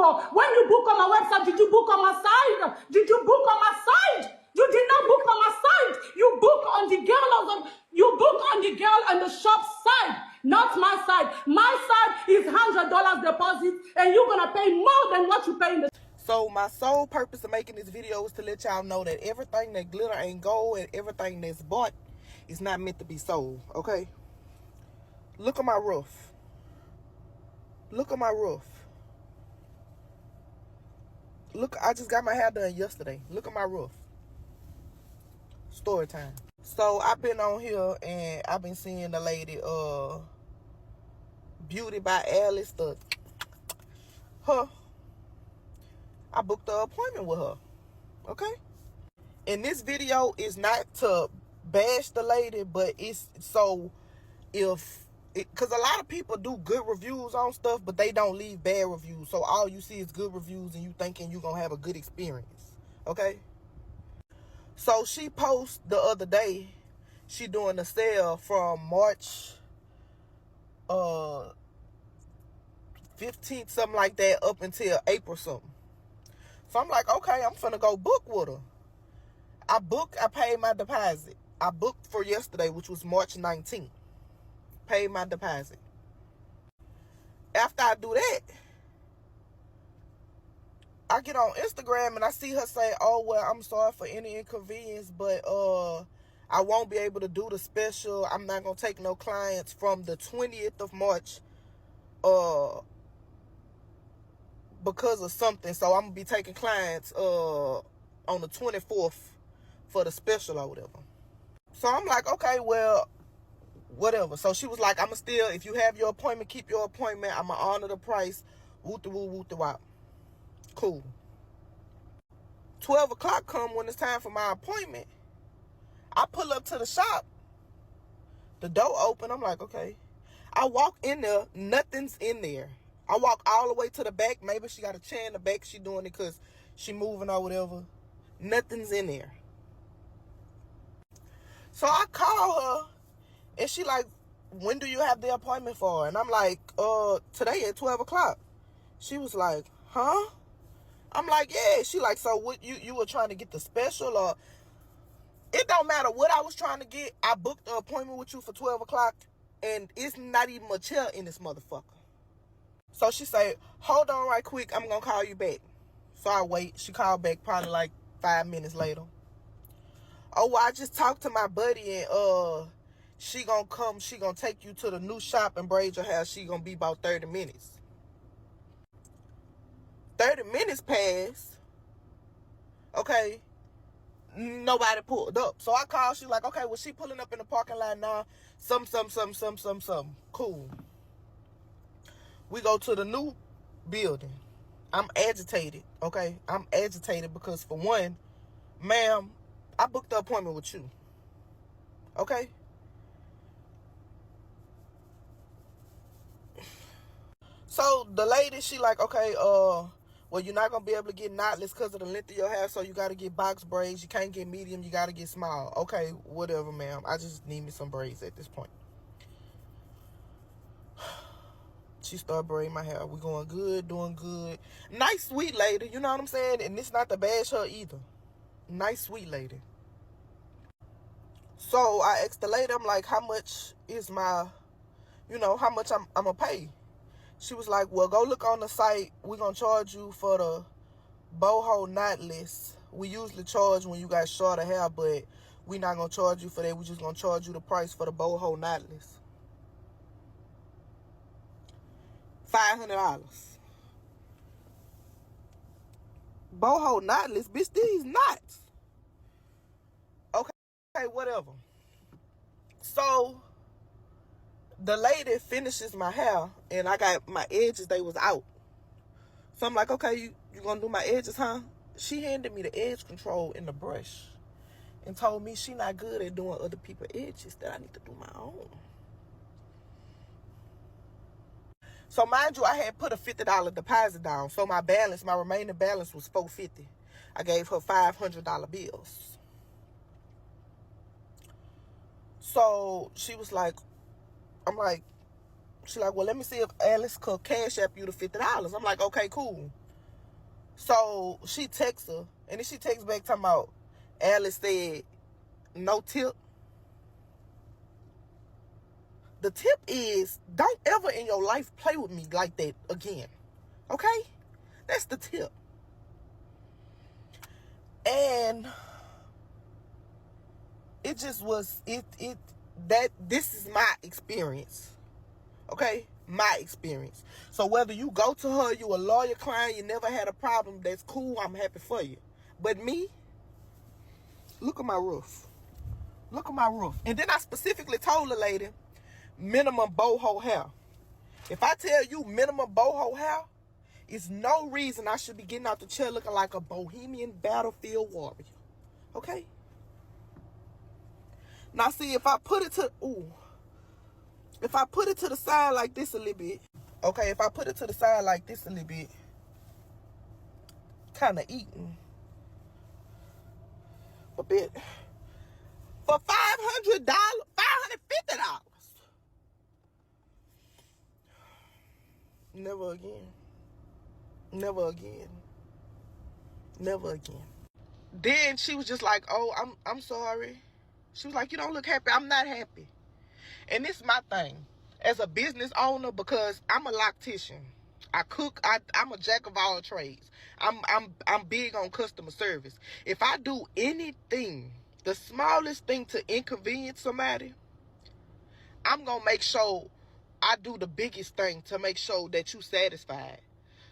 for? When you book on my website, did you book on my side? Did you book on my side? You did not book on my side. You book on the girl and the shop side, not my side. My side is $100 deposit, and you're gonna pay more than what you pay in the. So my sole purpose of making this video is to let y'all know that everything that glitter ain't gold and everything that's bought is not meant to be sold. Okay. Look at my roof. Look at my roof. Look, I just got my hair done yesterday. Look at my roof. Story time. So I've been on here and I've been seeing the lady Beauty by Alice, her. I booked an appointment with her. Okay? And this video is not to bash the lady, but it's so because a lot of people do good reviews on stuff, but they don't leave bad reviews. So all you see is good reviews and you thinking you're going to have a good experience. Okay? So she posted the other day, she doing a sale from March 15th, something like that, up until April something. So I'm like, okay, I'm finna go book with her. I paid my deposit. I booked for yesterday, which was March 19th. Paid my deposit. After I do that, I get on Instagram and I see her say, oh, well, I'm sorry for any inconvenience, but I won't be able to do the special. I'm not going to take no clients from the 20th of March because of something. So I'm going to be taking clients on the 24th for the special or whatever. So I'm like, okay, well, whatever. So she was like, I'm going to still, if you have your appointment, keep your appointment. I'm going to honor the price. Woo-the-woo, woo-the-wop. Cool. 12 o'clock come when it's time for my appointment. I pull up to the shop. The door open. I'm like, okay. I walk in there. Nothing's in there. I walk all the way to the back. Maybe she got a chair in the back. She doing it because she moving or whatever. Nothing's in there. So I call her. And she like, when do you have the appointment for? And I'm like, today at 12 o'clock. She was like, huh? I'm like, yeah. She like, so what, you were trying to get the special or? It don't matter what I was trying to get. I booked an appointment with you for 12 o'clock and it's not even a chair in this motherfucker. So she say, hold on right quick. I'm going to call you back. So I wait. She called back probably like 5 minutes later. Oh, well, I just talked to my buddy and she going to come. She going to take you to the new shop and braid your hair. She going to be about 30 minutes. 30 minutes passed. Okay. Nobody pulled up. So I called. She like, okay, well, she pulling up in the parking lot now. Some. Cool. We go to the new building. I'm agitated, okay? I'm agitated because, for one, ma'am, I booked the appointment with you, okay? So the lady, she like, okay, well, you're not going to be able to get knotless because of the length of your hair, so you got to get box braids. You can't get medium. You got to get small. Okay, whatever, ma'am. I just need me some braids at this point. She started braiding my hair. We going good, doing good. Nice, sweet lady. You know what I'm saying? And it's not to bash her either. Nice, sweet lady. So I asked the lady, I'm like, how much is my, how much I'm going to pay? She was like, well, go look on the site. We're going to charge you for the boho knotless. We usually charge when you got shorter hair, but we're not going to charge you for that. We're just going to charge you the price for the boho knotless. $500. Boho knotless, bitch, these knots. Okay, whatever. So the lady finishes my hair and I got my edges, they was out. So I'm like, okay, you gonna do my edges, huh? She handed me the edge control and the brush and told me she not good at doing other people's edges, that I need to do my own. So mind you, I had put a $50 deposit down. So my remaining balance was $450. I gave her $500 bills. So she was like, she's like, well, let me see if Alice could cash app you the $50. I'm like, okay, cool. So she texts her, and then she texts back talking about, Alice said, no tip. The tip is, don't ever in your life play with me like that again. Okay? That's the tip. And it just was, this is my experience. Okay? My experience. So whether you go to her, you a lawyer client, you never had a problem, that's cool, I'm happy for you. But me, look at my roof. Look at my roof. And then I specifically told the lady, minimum boho hair. If I tell you minimum boho hair, it's no reason I should be getting out the chair looking like a bohemian battlefield warrior. Okay? Now see, if I put it to the side like this a little bit, okay, if I put it to the side like this a little bit, kind of eating a bit, for $500, $550. Never again. Never again. Never again. Then she was just like, oh, I'm sorry. She was like, you don't look happy. I'm not happy. And this is my thing as a business owner, because I'm a loctician. I cook. I'm a jack of all trades. I'm big on customer service. If I do anything, the smallest thing to inconvenience somebody, I'm gonna make sure I do the biggest thing to make sure that you satisfied.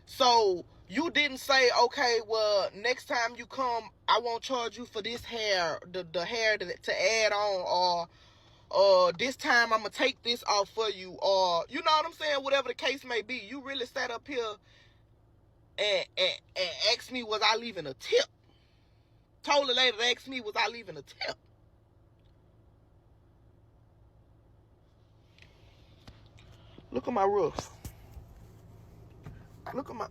So you didn't say, okay, well, next time you come, I won't charge you for this hair, the hair to add on, or this time I'm going to take this off for you, or, you know what I'm saying, whatever the case may be. You really sat up here and asked me, was I leaving a tip? Told the lady to ask me, was I leaving a tip? Look at my roof. Look at my...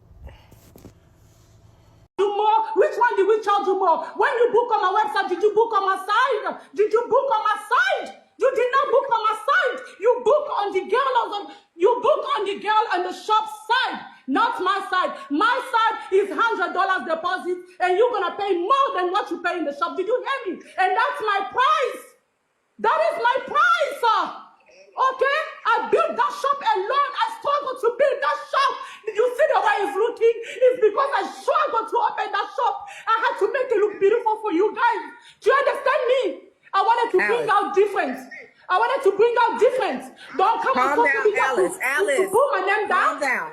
More? Which one did we charge you more? When you book on my website, did you book on my side? Did you book on my side? You did not book on my side. You book on the girl on the shop side, not my side. My side is $100 deposit, and you're gonna pay more than what you pay in the shop. Did you hear me? And that's my price. That is my price, sir. Okay? I built that shop alone. I struggled to build that shop. Did you see the way it's looking? It's because I struggled to open that shop. I had to make it look beautiful for you guys. Do you understand me? I wanted to bring out difference. I wanted to bring out difference. Don't come Calm to down, Alice. to pull my name down. Calm down.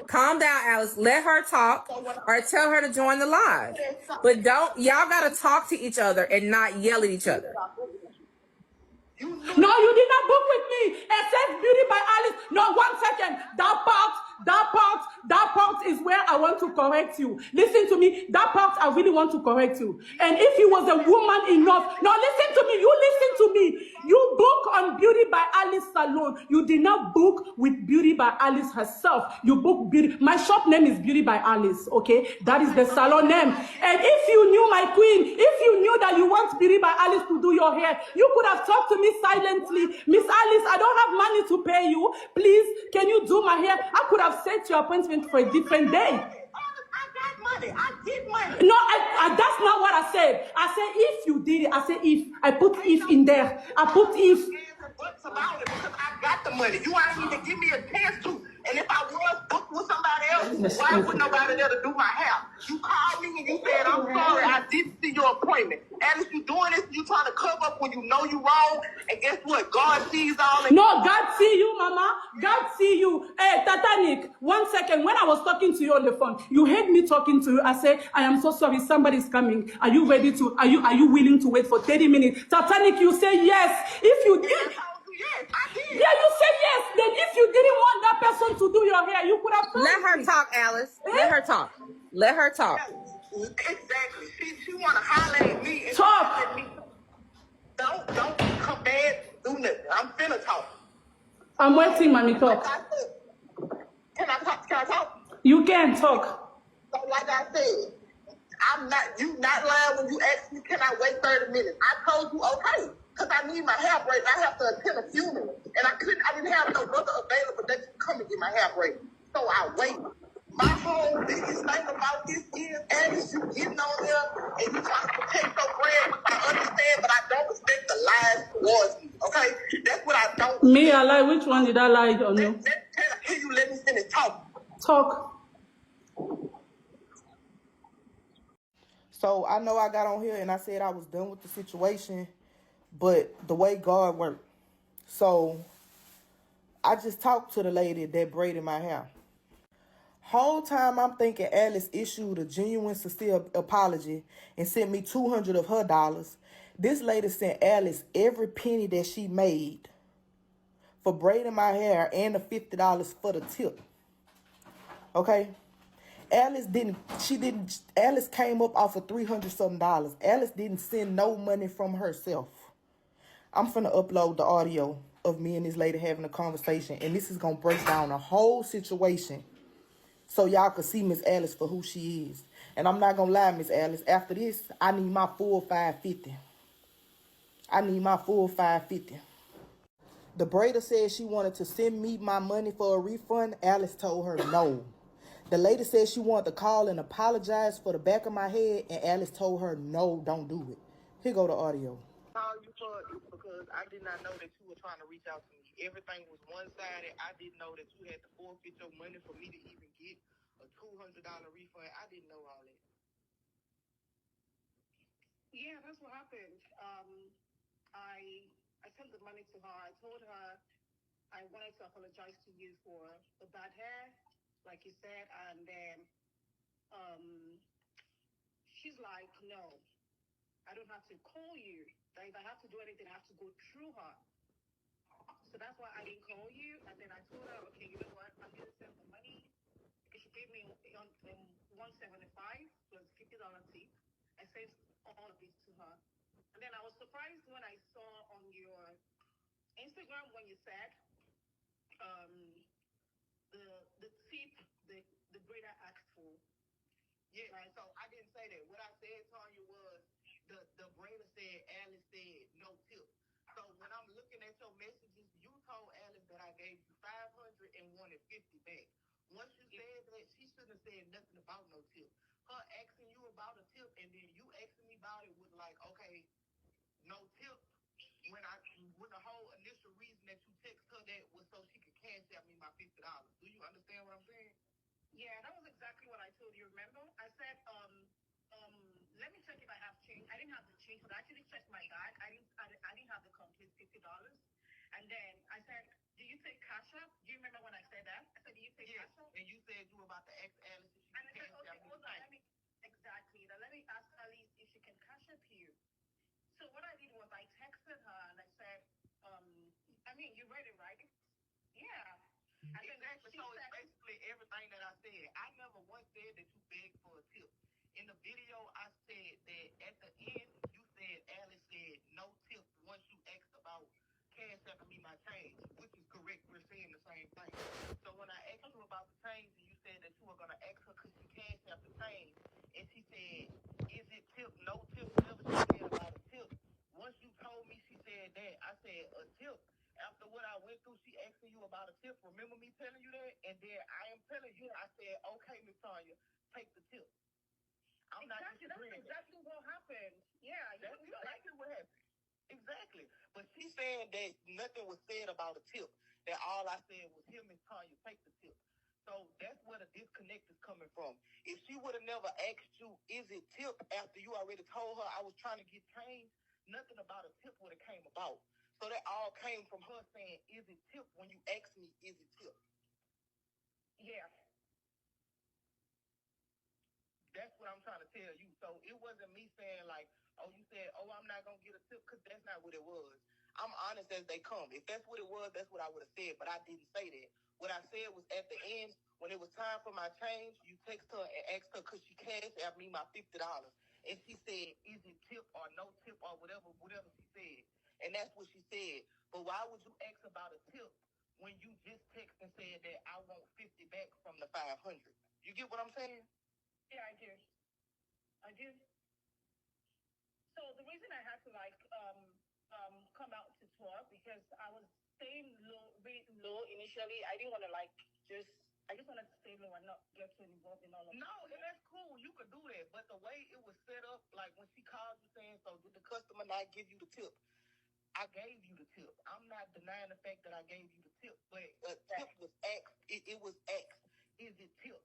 Calm down, Alice. Let her talk or tell her to join the live. But y'all got to talk to each other and not yell at each other. No, you did not book with me. Essence Beauty by Alice. No, 1 second. That part is where I want to correct you. Listen to me. That part I really want to correct you. And if you was a woman enough, no, listen to me. You listen to me. You book on Beauty by Alice Salon. You did not book with Beauty by Alice herself. You book Beauty. My shop name is Beauty by Alice. Okay, that is the salon name. And if you knew, my queen, if you knew that you want Beauty by Alice to do your hair, you could have talked to me silently. Miss Alice, I don't have money to pay you. Please, can you do my hair? I could have set your appointment for a different day. I got money. I get money. No, that's not what I said. I said if you did it. I said if. I put if in there. I put if. What's about it? Because I got the money. You ain't even give me a chance to. And if I was booked with somebody else, why would nobody there to do my hair? You called me and you said, I'm sorry, I didn't see your appointment. Alice, you doing this, you trying to cover up when you know you wrong. And guess what? God sees all. No, God see you, mama. God see you. Hey, Titanic, 1 second. When I was talking to you on the phone, you heard me talking to you. I said, I am so sorry, somebody's coming. Are you ready to, are you willing to wait for 30 minutes? Titanic, you say yes. If you did... Yes, I did. Yeah, you said yes. Then if you didn't want that person to do your hair, you could have told Let her me. talk, Alice. Let her talk. Let her talk. Exactly. She want to holler at me. And Talk. at me. Don't come bad, do nothing. I'm finna talk. I'm waiting, mommy. Talk. Like I said, can I talk? You can talk. So like I said, you not lying when you asked me, can I wait 30 minutes? I told you, okay. Because I need my hair braided. I have to attend a funeral. And I didn't have no brother available that could come and get my hair braided. So I waited. My whole biggest thing about this is, Alice, you getting on there and you trying to protect your brand, which I understand, but I don't respect the lies towards me, okay? That's what I don't respect. Me, I lie. Which one did I lie on you? Can you let me finish talking? Talk. So I know I got on here and I said I was done with the situation, but the way God worked. So I just talked to the lady that braided my hair. Whole time I'm thinking Alice issued a genuine, sincere apology and sent me $200 of her dollars. This lady sent Alice every penny that she made for braiding my hair and the $50 for the tip. Okay? Alice came up off of $300 something. Alice didn't send no money from herself. I'm finna upload the audio of me and this lady having a conversation, and this is gonna break down the whole situation so y'all can see Miss Alice for who she is. And I'm not gonna lie, Miss Alice, after this, I need my full $550. I need my full $550. The braider said she wanted to send me my money for a refund. Alice told her no. The lady said she wanted to call and apologize for the back of my head, and Alice told her no, don't do it. Here go the audio. Call you for it because I did not know that you were trying to reach out to me. Everything was one-sided. I didn't know that you had to forfeit your money for me to even get a $200 refund. I didn't know all that. Yeah, that's what happened. I sent the money to her. I told her I wanted to apologize to you for the bad hair, like you said, and then she's like, no, I don't have to call you. That if I have to do anything, I have to go through her. So that's why I didn't call you. And then I told her, okay, you know what? I'm going to send the money because she gave me $175 plus $50 tip. I sent all of it to her. And then I was surprised when I saw on your Instagram when you said the tip the braider asked for. Yeah, right. So I didn't say that. What I said, Tanya, was the braider said Alice said no tip. So when I'm looking at your messages, you told Alice that I gave you 500 and wanted 50 back. Once you said that, she shouldn't have said nothing about no tip. Her asking you about a tip and then you asking me about it was like, okay, no tip. When the whole initial reason that you text her that was so she could cash out me my $50. Do you understand what I'm saying? Yeah, that was exactly what I told you. Remember, I said, let me check if I have change. I didn't have the change, but I actually checked my bag. I didn't have the complete $50. And then I said, do you take cash up? Do you remember when I said that? I said, do you take cash up? And you said you were about to ask Alice if she and can I said, cash okay, out hold on. Exactly. Now let me ask Alice if she can cash up here. So what I did was I texted her and I said, you read it, right? Yeah. And exactly. So it's basically everything that I said. I never once said that you begged for a tip. In the video, I said that at the end, you said Alice said no tip once you asked about cash after me my change, which is correct. We're saying the same thing. So when I asked you about the change, and you said that you were gonna ask her because she cash after change, and she said, "Is it tip? No tip? Whatever she said about a tip." Once you told me she said that, I said a tip. After what I went through, she asking you about a tip. Remember me telling you that? And then I am telling you, I said, okay, Miss Tanya, take the tip. I'm not disagreeing. That's exactly what happened. Yeah, that's exactly what happened. Exactly. But she saying that nothing was said about a tip. That all I said was, here, Miss Tanya, take the tip. So that's where the disconnect is coming from. If she would have never asked you, is it tip, after you already told her I was trying to get changed, nothing about a tip would have came about. So that all came from her saying, is it tip, when you asked me, is it tip? Yeah. That's what I'm trying to tell you. So it wasn't me saying like, oh, you said, oh, I'm not going to get a tip, because that's not what it was. I'm honest as they come. If that's what it was, that's what I would have said, but I didn't say that. What I said was at the end, when it was time for my change, you text her and asked her, could she cash out me my $50? And she said, is it tip or no tip or whatever she said. And that's what she said. But why would you ask about a tip when you just text and said that I want 50 back from the 500? You get what I'm saying? Yeah, I do. So the reason I had to come out to talk because I was staying low, really low initially. I didn't want to I just wanted to stay know and not get too involved in all of No, and that's cool. You could do that. But the way it was set up, like when she called you saying, so did the customer not give you the tip? I gave you the tip. I'm not denying the fact that I gave you the tip, but a tip was asked. It was asked. Is it tip?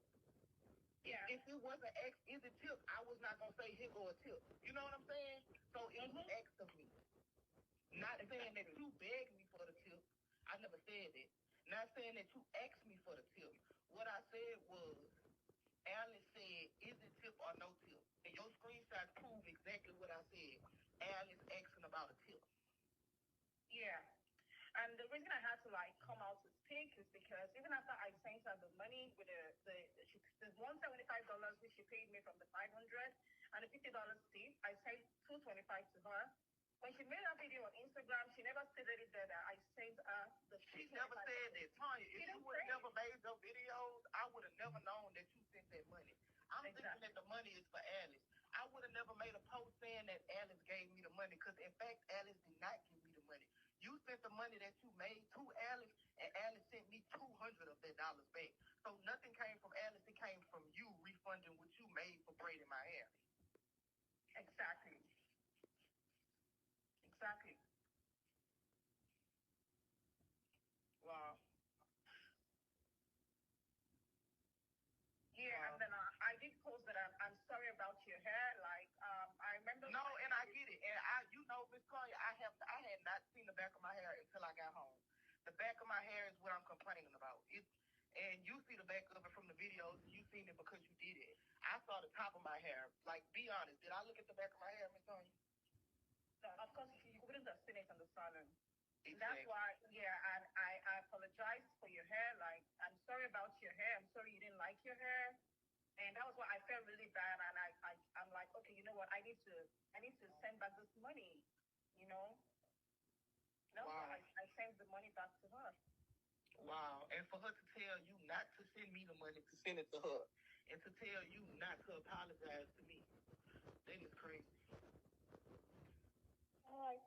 Yeah. If it wasn't asked, is it tip? I was not gonna say here go a tip. You know what I'm saying? So it was asked of me. Not saying that you begged me for the tip. I never said that. Not saying that you asked me for the tip. What I said was, Alice said, is it tip or no tip? And your screenshots prove exactly what I said. Alice asking about a tip. Yeah. And the reason I had to like come out to speak is because even after I sent her the money with the $175 which she paid me from the 500 and the $50 tip, I sent $225 to her. When she made a video on Instagram, she never stated it there that I sent her the. She never said that, Tanya. If you would have never made your videos, I would have never known that you sent that money. I'm thinking that the money is for Alice. I would have never made a post saying that Alice gave me the money because, in fact, Alice did not give me the money. You sent the money that you made to Alice, and Alice sent me $200 of that dollars back. So nothing came from Alice. It came from you refunding what you made for braiding my hair. Exactly. Exactly. Wow. Yeah, and then I did post that I'm sorry about your hair. Like, I remember. No, and I get it. And you know, Miss Claudia, I had not seen the back of my hair until I got home. The back of my hair is what I'm complaining about. And you see the back of it from the videos. You seen it because you did it. I saw the top of my hair. Like, be honest. Did I look at the back of my hair, Miss Claudia? No, of course, you wouldn't have seen it in the salon. Exactly. That's why, yeah, and I apologize for your hair. Like, I'm sorry about your hair. I'm sorry you didn't like your hair. And that was why I felt really bad. And I'm like, okay, you know what? I need to send back this money, you know? No, wow. I sent the money back to her. Wow. And for her to tell you not to send me the money, to send it to her, and to tell you not to apologize to me, that is crazy. All right.